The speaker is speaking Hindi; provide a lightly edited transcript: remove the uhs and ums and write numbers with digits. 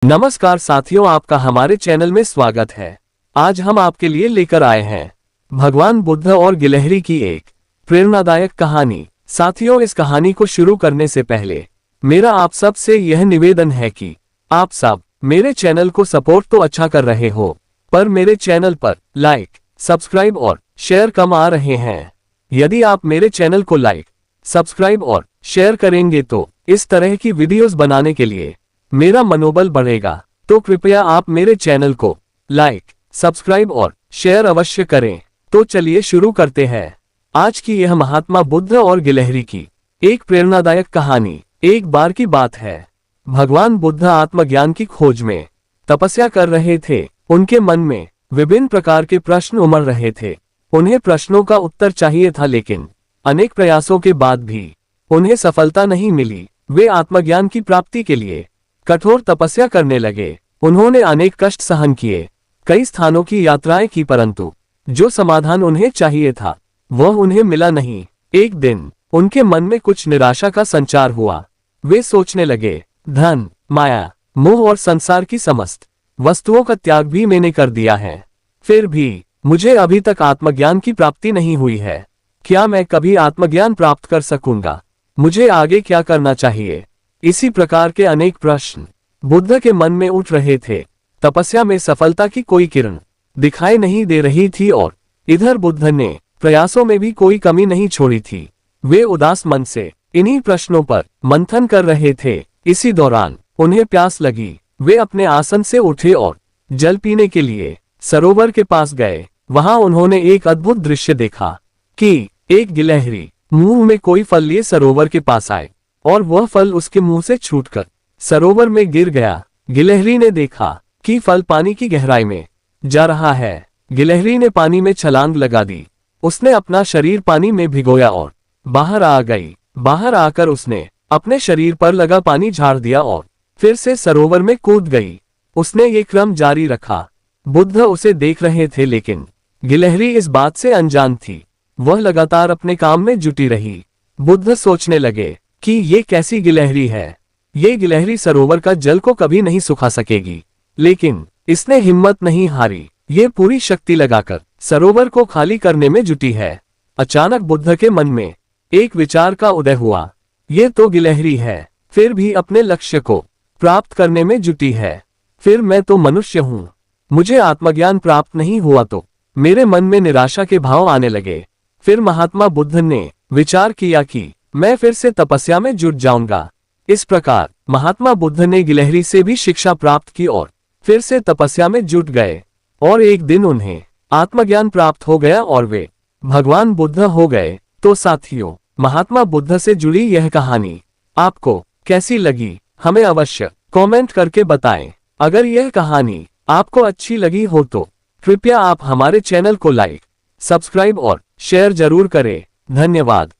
नमस्कार साथियों, आपका हमारे चैनल में स्वागत है। आज हम आपके लिए लेकर आए हैं भगवान बुद्ध और गिलहरी की एक प्रेरणादायक कहानी। साथियों, इस कहानी को शुरू करने से पहले मेरा आप सब से यह निवेदन है कि आप सब मेरे चैनल को सपोर्ट तो अच्छा कर रहे हो, पर मेरे चैनल पर लाइक, सब्सक्राइब और शेयर कम आ रहे हैं। यदि आप मेरे चैनल को लाइक, सब्सक्राइब और शेयर करेंगे तो इस तरह की वीडियोस बनाने के लिए मेरा मनोबल बढ़ेगा। तो कृपया आप मेरे चैनल को लाइक, सब्सक्राइब और शेयर अवश्य करें। तो चलिए शुरू करते हैं आज की यह महात्मा बुद्ध और गिलहरी की एक प्रेरणादायक कहानी। एक बार की बात है, भगवान बुद्ध आत्मज्ञान की खोज में तपस्या कर रहे थे। उनके मन में विभिन्न प्रकार के प्रश्न उमड़ रहे थे। उन्हें प्रश्नों का उत्तर चाहिए था, लेकिन अनेक प्रयासों के बाद भी उन्हें सफलता नहीं मिली। वे आत्मज्ञान की प्राप्ति के लिए कठोर तपस्या करने लगे। उन्होंने अनेक कष्ट सहन किए, कई स्थानों की यात्राएं की, परंतु जो समाधान उन्हें चाहिए था वह उन्हें मिला नहीं। एक दिन उनके मन में कुछ निराशा का संचार हुआ। वे सोचने लगे, धन, माया, मोह और संसार की समस्त वस्तुओं का त्याग भी मैंने कर दिया है, फिर भी मुझे अभी तक आत्मज्ञान की प्राप्ति नहीं हुई है। क्या मैं कभी आत्मज्ञान प्राप्त कर सकूंगा? मुझे आगे क्या करना चाहिए? इसी प्रकार के अनेक प्रश्न बुद्ध के मन में उठ रहे थे। तपस्या में सफलता की कोई किरण दिखाई नहीं दे रही थी और इधर बुद्ध ने प्रयासों में भी कोई कमी नहीं छोड़ी थी। वे उदास मन से इन्हीं प्रश्नों पर मंथन कर रहे थे। इसी दौरान उन्हें प्यास लगी। वे अपने आसन से उठे और जल पीने के लिए सरोवर के पास गए। वहां उन्होंने एक अद्भुत दृश्य देखा कि एक गिलहरी मुंह में कोई फल लिए सरोवर के पास आए और वह फल उसके मुंह से छूटकर सरोवर में गिर गया। गिलहरी ने देखा कि फल पानी की गहराई में जा रहा है। गिलहरी ने पानी में छलांग लगा दी। उसने अपना शरीर पानी में भिगोया और बाहर आ गई। बाहर आकर उसने अपने शरीर पर लगा पानी झाड़ दिया और फिर से सरोवर में कूद गई। उसने ये क्रम जारी रखा। बुद्ध उसे देख रहे थे, लेकिन गिलहरी इस बात से अनजान थी। वह लगातार अपने काम में जुटी रही। बुद्ध सोचने लगे कि ये कैसी गिलहरी है। ये गिलहरी सरोवर का जल को कभी नहीं सुखा सकेगी। लेकिन इसने हिम्मत नहीं हारी। ये पूरी शक्ति लगाकर सरोवर को खाली करने में जुटी है। अचानक बुद्ध के मन में एक विचार का उदय हुआ। ये तो गिलहरी है, फिर भी अपने लक्ष्य को प्राप्त करने में जुटी है। फिर मैं तो मनुष्य हूँ, मुझे आत्मज्ञान प्राप्त नहीं हुआ तो? मेरे मन में निराशा के भाव आने लगे। फिर महात्मा बुद्ध ने विचार किया कि मैं फिर से तपस्या में जुट जाऊंगा। इस प्रकार महात्मा बुद्ध ने गिलहरी से भी शिक्षा प्राप्त की और फिर से तपस्या में जुट गए। और एक दिन उन्हें आत्मज्ञान प्राप्त हो गया और वे भगवान बुद्ध हो गए। तो साथियों, महात्मा बुद्ध से जुड़ी यह कहानी आपको कैसी लगी, हमें अवश्य कमेंट करके बताएं। अगर यह कहानी आपको अच्छी लगी हो तो कृपया आप हमारे चैनल को लाइक, सब्सक्राइब और शेयर जरूर करें। धन्यवाद।